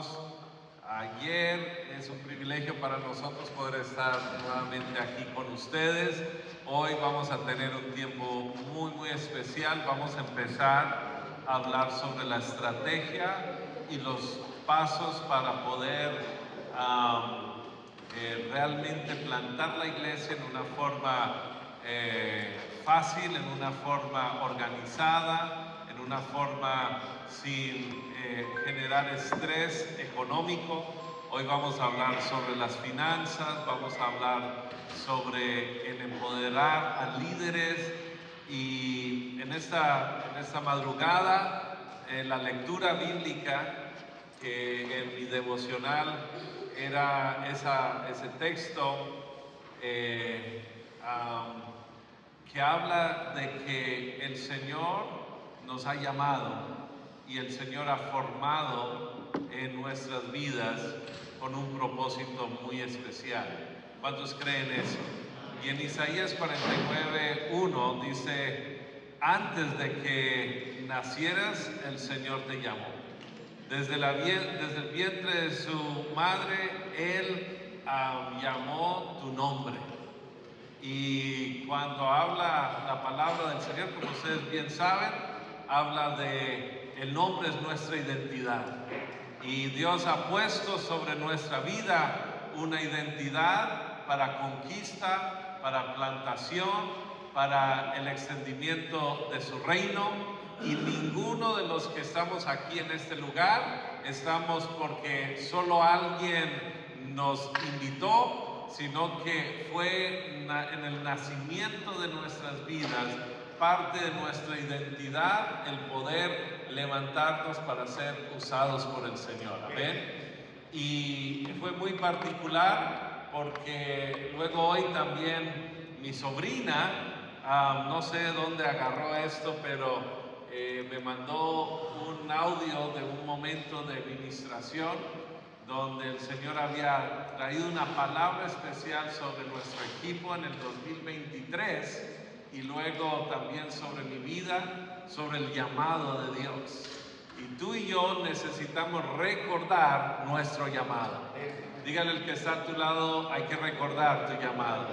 estábamos ayer. Es un privilegio para nosotros poder estar nuevamente aquí con ustedes. Hoy vamos a tener un tiempo muy especial. Vamos a empezar a hablar sobre la estrategia y los pasos para poder realmente plantar la iglesia en una forma fácil, en una forma organizada, en una forma sin generar estrés económico. Hoy vamos a hablar sobre las finanzas, vamos a hablar sobre el empoderar a líderes, y en esta madrugada la lectura bíblica en mi devocional era ese texto que habla de que el Señor nos ha llamado y el Señor ha formado en nuestras vidas con un propósito muy especial. ¿Cuántos creen eso? Y en Isaías 49:1 dice: antes de que nacieras, el Señor te llamó. Desde el vientre de su madre, Él llamó tu nombre. Y cuando habla la palabra del Señor, como ustedes bien saben, habla de el nombre es nuestra identidad. Y Dios ha puesto sobre nuestra vida una identidad para conquista, para plantación, para el extendimiento de su reino. Y ninguno de los que estamos aquí en este lugar estamos porque solo alguien nos invitó, sino que fue en el nacimiento de nuestras vidas, parte de nuestra identidad, el poder levantarnos para ser usados por el Señor. Amén. Y fue muy particular porque luego hoy también mi sobrina, no sé de dónde agarró esto, pero me mandó un audio de un momento de ministración donde el Señor había traído una palabra especial sobre nuestro equipo en el 2023 y luego también sobre mi vida, sobre el llamado de Dios. Y tú y yo necesitamos recordar nuestro llamado. Dígale al que está a tu lado: hay que recordar tu llamado.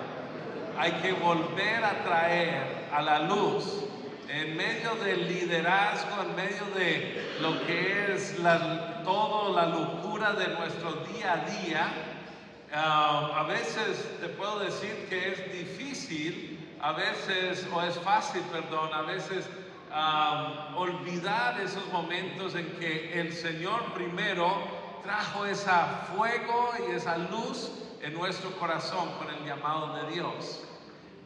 Hay que volver a traer a la luz, en medio del liderazgo, en medio de lo que es toda la locura de nuestro día a día. A veces te puedo decir que es difícil, a veces olvidar esos momentos en que el Señor primero trajo ese fuego y esa luz en nuestro corazón con el llamado de Dios.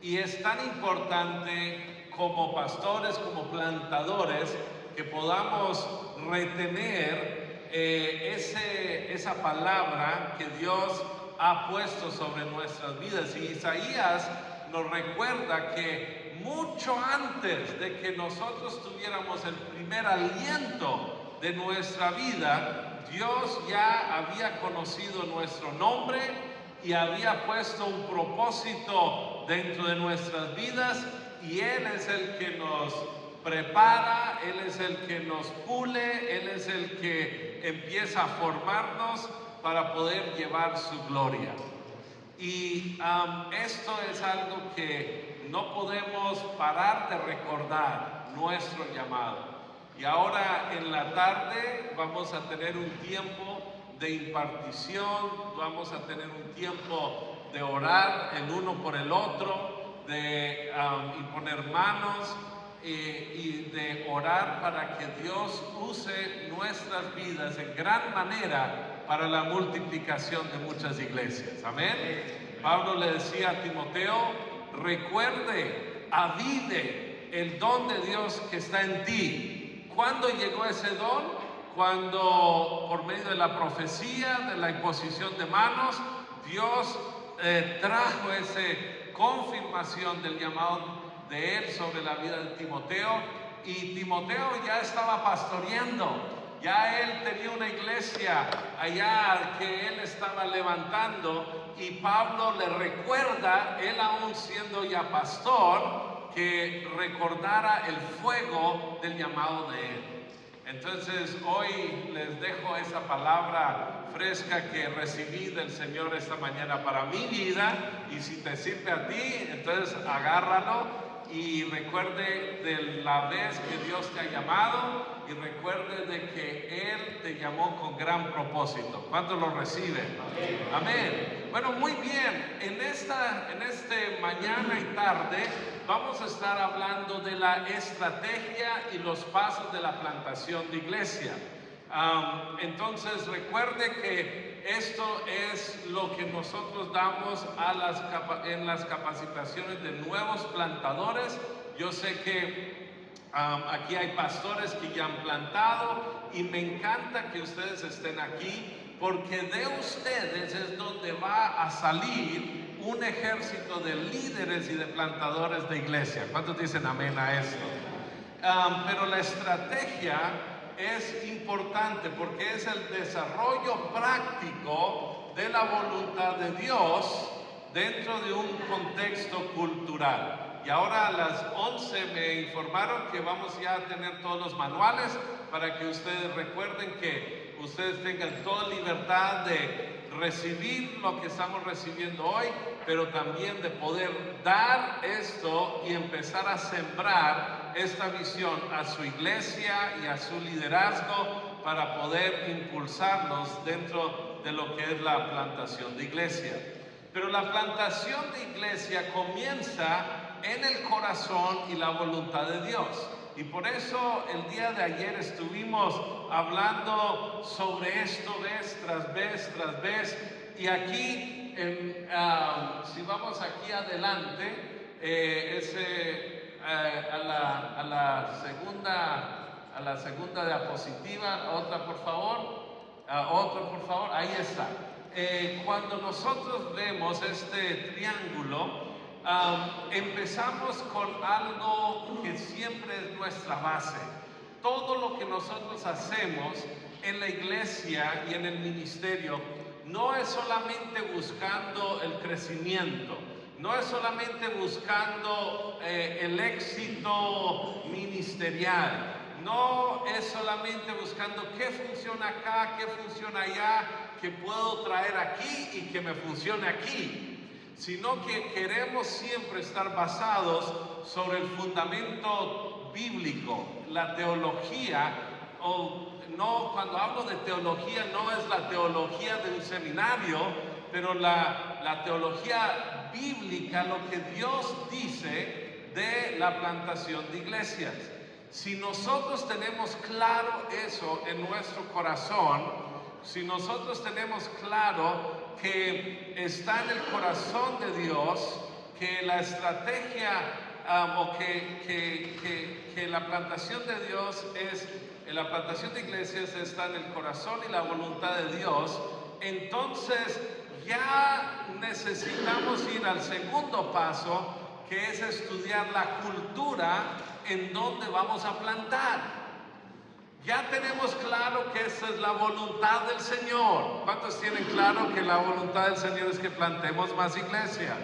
Y es tan importante como pastores, como plantadores, que podamos retener esa palabra que Dios ha puesto sobre nuestras vidas. Y Isaías nos recuerda que mucho antes de que nosotros tuviéramos el primer aliento de nuestra vida, Dios ya había conocido nuestro nombre y había puesto un propósito dentro de nuestras vidas, y Él es el que nos prepara, Él es el que nos pule, Él es el que empieza a formarnos para poder llevar su gloria. Y esto es algo que no podemos parar de recordar, nuestro llamado. Y ahora en la tarde vamos a tener un tiempo de impartición, vamos a tener un tiempo de orar el uno por el otro, de imponer manos y de orar para que Dios use nuestras vidas en gran manera para la multiplicación de muchas iglesias. Amén. Pablo le decía a Timoteo: recuerde, avive el don de Dios que está en ti. ¿Cuándo llegó ese don? Cuando por medio de la profecía, de la imposición de manos, Dios trajo esa confirmación del llamado de Él sobre la vida de Timoteo. Y Timoteo ya estaba pastoreando, ya él tenía una iglesia allá que él estaba levantando, y Pablo le recuerda, él aún siendo ya pastor, que recordara el fuego del llamado de él. Entonces hoy les dejo esa palabra fresca que recibí del Señor esta mañana para mi vida, y si te sirve a ti, entonces agárralo y recuerde de la vez que Dios te ha llamado, y recuerde de que Él te llamó con gran propósito. ¿Cuántos lo reciben? Amén. Amén. Bueno, muy bien, en este mañana y tarde vamos a estar hablando de la estrategia y los pasos de la plantación de iglesia. Entonces recuerde que esto es lo que nosotros damos en las capacitaciones de nuevos plantadores. Yo sé que aquí hay pastores que ya han plantado, y me encanta que ustedes estén aquí, porque de ustedes es donde va a salir un ejército de líderes y de plantadores de iglesia. ¿Cuántos dicen amén a esto? Pero la estrategia es importante porque es el desarrollo práctico de la voluntad de Dios dentro de un contexto cultural. Y ahora a las 11 me informaron que vamos ya a tener todos los manuales para que ustedes recuerden que ustedes tengan toda libertad de recibir lo que estamos recibiendo hoy, pero también de poder dar esto y empezar a sembrar esta visión a su iglesia y a su liderazgo para poder impulsarnos dentro de lo que es la plantación de iglesia. Pero la plantación de iglesia comienza en el corazón y la voluntad de Dios. Y por eso el día de ayer estuvimos hablando sobre esto vez tras vez tras vez. Y aquí, si vamos aquí adelante, a la segunda diapositiva, otra por favor, ahí está. Cuando nosotros vemos este triángulo, empezamos con algo que siempre es nuestra base. Todo lo que nosotros hacemos en la iglesia y en el ministerio no es solamente buscando el crecimiento, no es solamente buscando el éxito ministerial, no es solamente buscando qué funciona acá, qué funciona allá, qué puedo traer aquí y que me funcione aquí, sino que queremos siempre estar basados sobre el fundamento bíblico, la teología. Cuando hablo de teología, no es la teología de un seminario, pero la teología bíblica, lo que Dios dice de la plantación de iglesias. Si nosotros tenemos claro eso en nuestro corazón, si nosotros tenemos claro que está en el corazón de Dios, que la estrategia que la plantación de Dios la plantación de iglesias está en el corazón y la voluntad de Dios, entonces ya necesitamos ir al segundo paso, que es estudiar la cultura en donde vamos a plantar. Ya tenemos claro que esa es la voluntad del Señor. ¿Cuántos tienen claro que la voluntad del Señor es que plantemos más iglesias?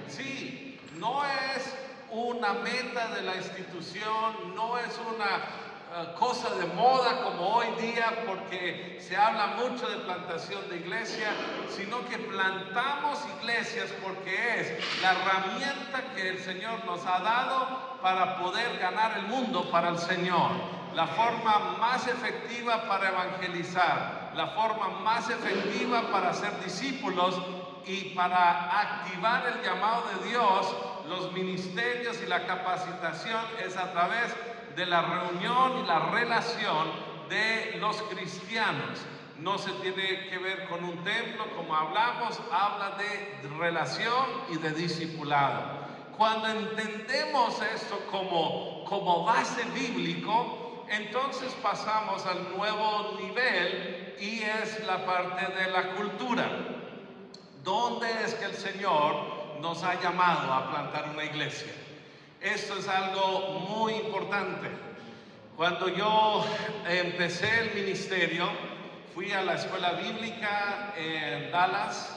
Sí, no es una meta de la institución, no es una cosa de moda como hoy día, porque se habla mucho de plantación de iglesia, sino que plantamos iglesias porque es la herramienta que el Señor nos ha dado para poder ganar el mundo para el Señor. La forma más efectiva para evangelizar, la forma más efectiva para ser discípulos y para activar el llamado de Dios, los ministerios y la capacitación es a través de la reunión y la relación de los cristianos. No se tiene que ver con un templo, como hablamos, habla de relación y de discipulado. Cuando entendemos esto como base bíblico, entonces pasamos al nuevo nivel, y es la parte de la cultura. ¿Dónde es que el Señor nos ha llamado a plantar una iglesia? Esto es algo muy importante. Cuando yo empecé el ministerio, fui a la escuela bíblica en Dallas,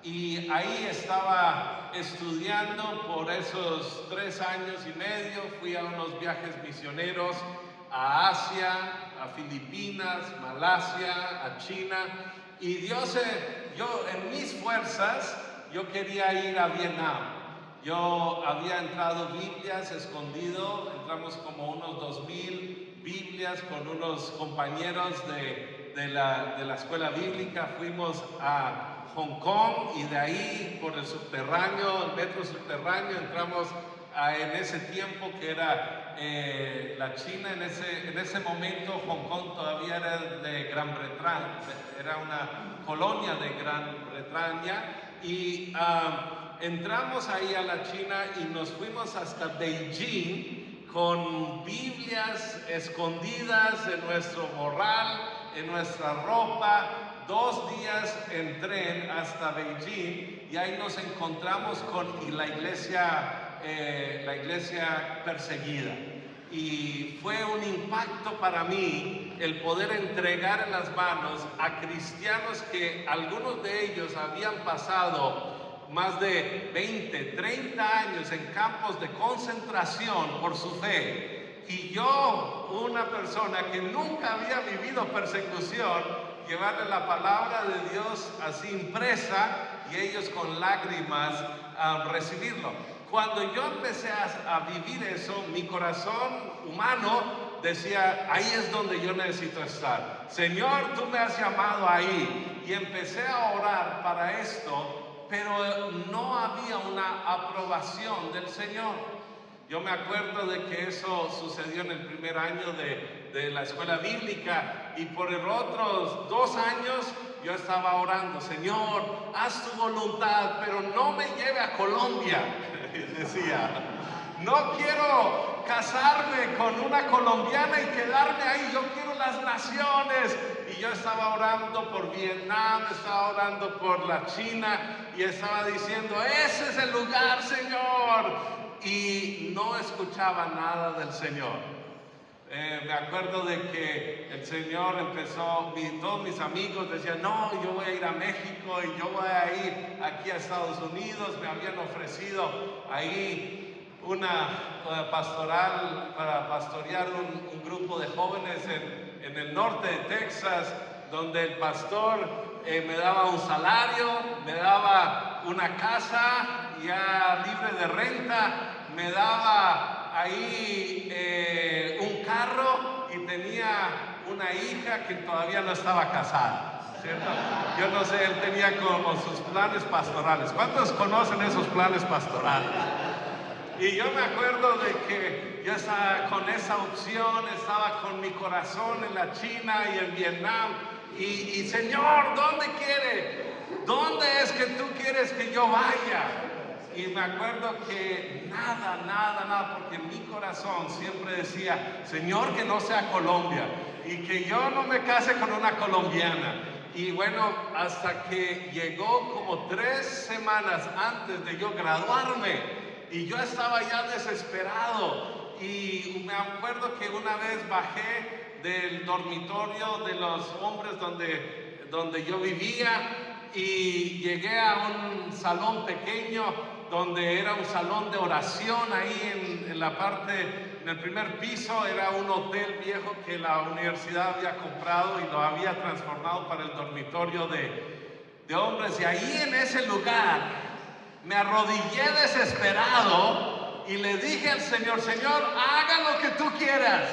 y ahí estaba estudiando por esos 3 años y medio. Fui a unos viajes misioneros a Asia, a Filipinas, Malasia, a China. Y Dios, yo en mis fuerzas, yo quería ir a Vietnam. Yo había entrado Biblias escondido, entramos como unos 2000 Biblias con unos compañeros de la escuela bíblica. Fuimos a Hong Kong y de ahí por el subterráneo, el metro subterráneo, entramos en ese tiempo que era la China. En ese momento Hong Kong todavía era de Gran Bretaña, era una colonia de Gran Bretaña, y entramos ahí a la China y nos fuimos hasta Beijing con Biblias escondidas en nuestro morral, en nuestra ropa. 2 días en tren hasta Beijing, y ahí nos encontramos con la iglesia perseguida. Y fue un impacto para mí el poder entregar en las manos a cristianos que algunos de ellos habían pasado más de 20, 30 años en campos de concentración por su fe. Y yo, una persona que nunca había vivido persecución, llevarle la palabra de Dios así impresa, y ellos con lágrimas recibirlo. Cuando yo empecé a vivir eso, mi corazón humano decía, ahí es donde yo necesito estar. Señor, tú me has llamado ahí. Y empecé a orar para esto, pero no había una aprobación del Señor. Yo me acuerdo de que eso sucedió en el primer año de la escuela bíblica, y por los otros 2 años yo estaba orando, Señor, haz tu voluntad, pero no me lleve a Colombia. Decía, no quiero casarme con una colombiana y quedarme ahí, yo quiero las naciones. Y yo estaba orando por Vietnam, estaba orando por la China, y estaba diciendo, ese es el lugar, Señor. Y no escuchaba nada del Señor. Me acuerdo de que el Señor empezó, todos mis amigos decían, no, yo voy a ir a México y yo voy a ir aquí a Estados Unidos. Me habían ofrecido ahí una pastoral para pastorear un grupo de jóvenes en el norte de Texas, donde el pastor me daba un salario, me daba una casa ya libre de renta, me daba ahí un carro, y tenía una hija que todavía no estaba casada, ¿cierto? Yo no sé, él tenía como sus planes pastorales. ¿Cuántos conocen esos planes pastorales? Y yo me acuerdo de que yo estaba con esa opción, estaba con mi corazón en la China y en Vietnam, y Señor, ¿dónde quiere? ¿Dónde es que tú quieres que yo vaya? Y me acuerdo que nada, porque mi corazón siempre decía, Señor, que no sea Colombia, y que yo no me case con una colombiana. Y bueno, hasta que llegó como 3 semanas antes de yo graduarme, y yo estaba ya desesperado. Y me acuerdo que una vez bajé del dormitorio de los hombres donde yo vivía, y llegué a un salón pequeño donde era un salón de oración. Ahí en la parte, en el primer piso, era un hotel viejo que la universidad había comprado y lo había transformado para el dormitorio de hombres. Y ahí en ese lugar me arrodillé desesperado y le dije al Señor, Señor, haga lo que tú quieras.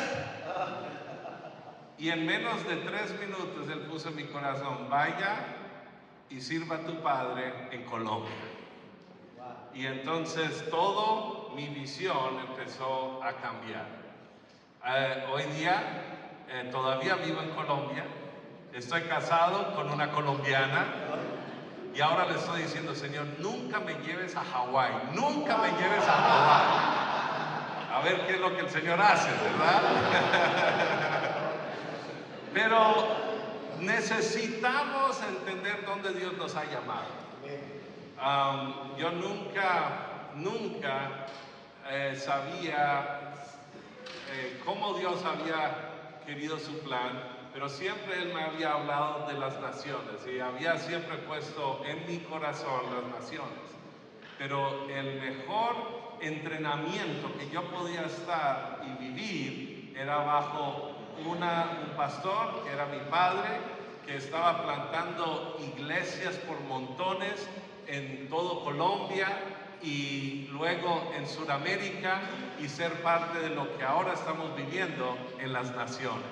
Y en menos de 3 minutos Él puso en mi corazón, vaya y sirva a tu Padre en Colombia. Y entonces toda mi visión empezó a cambiar. Hoy día todavía vivo en Colombia, estoy casado con una colombiana, y ahora le estoy diciendo, Señor, nunca me lleves a Hawái, nunca me lleves a Hawái. A ver qué es lo que el Señor hace, ¿verdad? Pero necesitamos entender dónde Dios nos ha llamado. Yo nunca sabía cómo Dios había querido su plan, pero siempre Él me había hablado de las naciones, y había siempre puesto en mi corazón las naciones. Pero el mejor entrenamiento que yo podía estar y vivir era bajo un pastor que era mi padre, que estaba plantando iglesias por montones en todo Colombia y luego en Sudamérica, y ser parte de lo que ahora estamos viviendo en las naciones.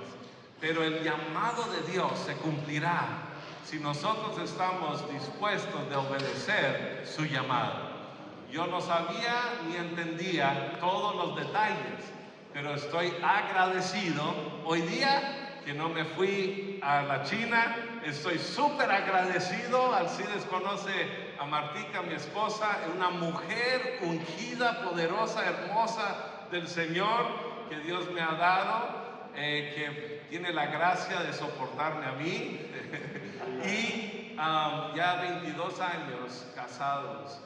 Pero el llamado de Dios se cumplirá si nosotros estamos dispuestos de obedecer su llamado. Yo no sabía ni entendía todos los detalles, pero estoy agradecido hoy día que no me fui a la China. Estoy súper agradecido. Alcides conoce a Martica, mi esposa, una mujer ungida, poderosa, hermosa del Señor que Dios me ha dado, que tiene la gracia de soportarme a mí. Y ya 22 años casados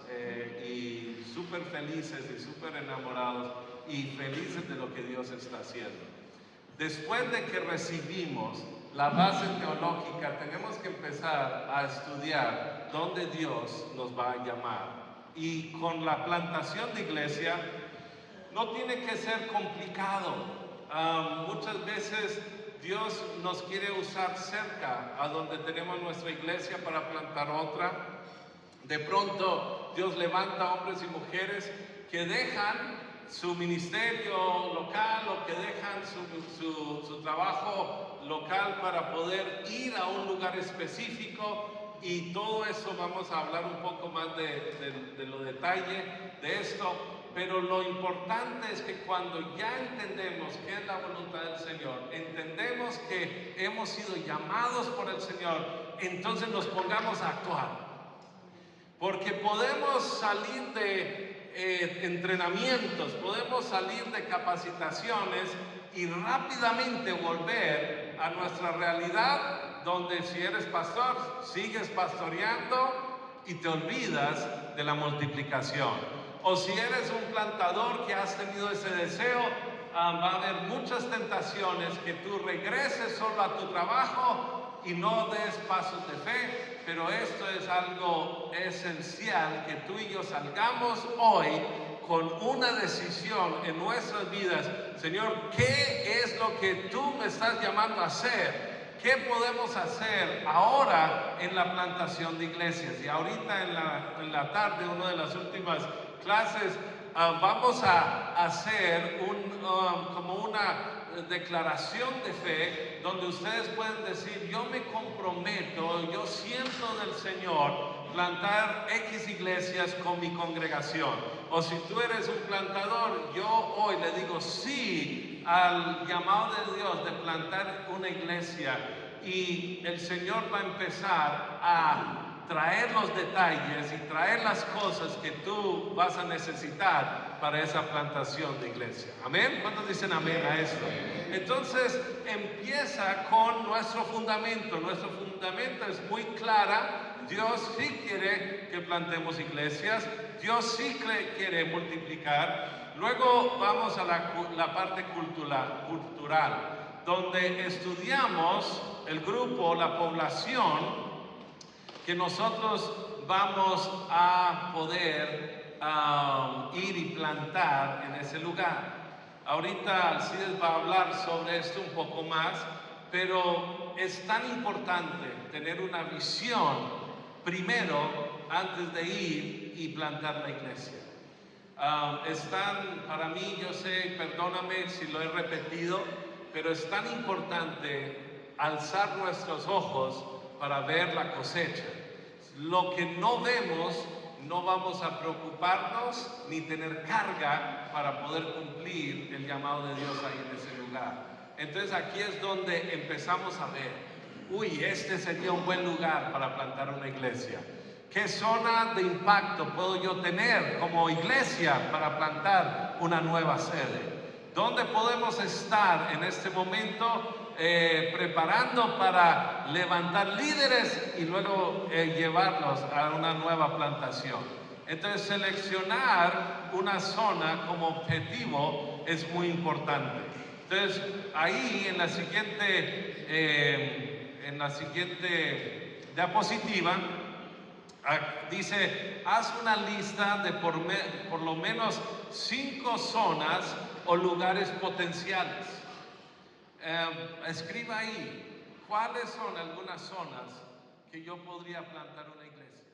y súper felices y súper enamorados y felices de lo que Dios está haciendo. Después de que recibimos la base teológica, tenemos que empezar a estudiar dónde Dios nos va a llamar. Y con la plantación de iglesia no tiene que ser complicado. Muchas veces Dios nos quiere usar cerca a donde tenemos nuestra iglesia para plantar otra. De pronto Dios levanta hombres y mujeres que dejan su ministerio local o que dejan su trabajo local para poder ir a un lugar específico, y todo eso vamos a hablar un poco más de los detalles de esto. Pero lo importante es que cuando ya entendemos qué es la voluntad del Señor, entendemos que hemos sido llamados por el Señor, entonces nos pongamos a actuar. Porque podemos salir de entrenamientos, podemos salir de capacitaciones y rápidamente volver a nuestra realidad, donde si eres pastor, sigues pastoreando y te olvidas de la multiplicación. O si eres un plantador que has tenido ese deseo, va a haber muchas tentaciones que tú regreses solo a tu trabajo y no des pasos de fe. Pero esto es algo esencial, que tú y yo salgamos hoy con una decisión en nuestras vidas. Señor, ¿qué es lo que tú me estás llamando a hacer? ¿Qué podemos hacer ahora en la plantación de iglesias? Y ahorita en la tarde, una de las últimas clases, vamos a hacer como una declaración de fe, donde ustedes pueden decir: yo me comprometo, yo siento del Señor plantar X iglesias con mi congregación. O si tú eres un plantador, yo hoy le digo sí al llamado de Dios de plantar una iglesia, y el Señor va a empezar a traer los detalles y traer las cosas que tú vas a necesitar para esa plantación de iglesia. ¿Amén? ¿Cuántos dicen amén a esto? Entonces empieza con nuestro fundamento. Nuestro fundamento es muy clara. Dios sí quiere que plantemos iglesias. Dios sí quiere multiplicar. Luego vamos a la parte cultural, donde estudiamos el grupo, la población que nosotros vamos a poder ir y plantar en ese lugar. Ahorita Alcides va a hablar sobre esto un poco más, pero es tan importante tener una visión primero antes de ir y plantar la iglesia. Para mí, yo sé, perdóname si lo he repetido, pero es tan importante alzar nuestros ojos para ver la cosecha. Lo que no vemos, no vamos a preocuparnos ni tener carga para poder cumplir el llamado de Dios ahí en ese lugar. Entonces aquí es donde empezamos a ver: uy, este sería un buen lugar para plantar una iglesia. ¿Qué zona de impacto puedo yo tener como iglesia para plantar una nueva sede? ¿Dónde podemos estar en este momento preparando para levantar líderes y luego llevarlos a una nueva plantación? Entonces, seleccionar una zona como objetivo es muy importante. Entonces, ahí en la siguiente diapositiva dice: haz una lista de por lo menos 5 zonas o lugares potenciales. escriba ahí cuáles son algunas zonas que yo podría plantar una iglesia.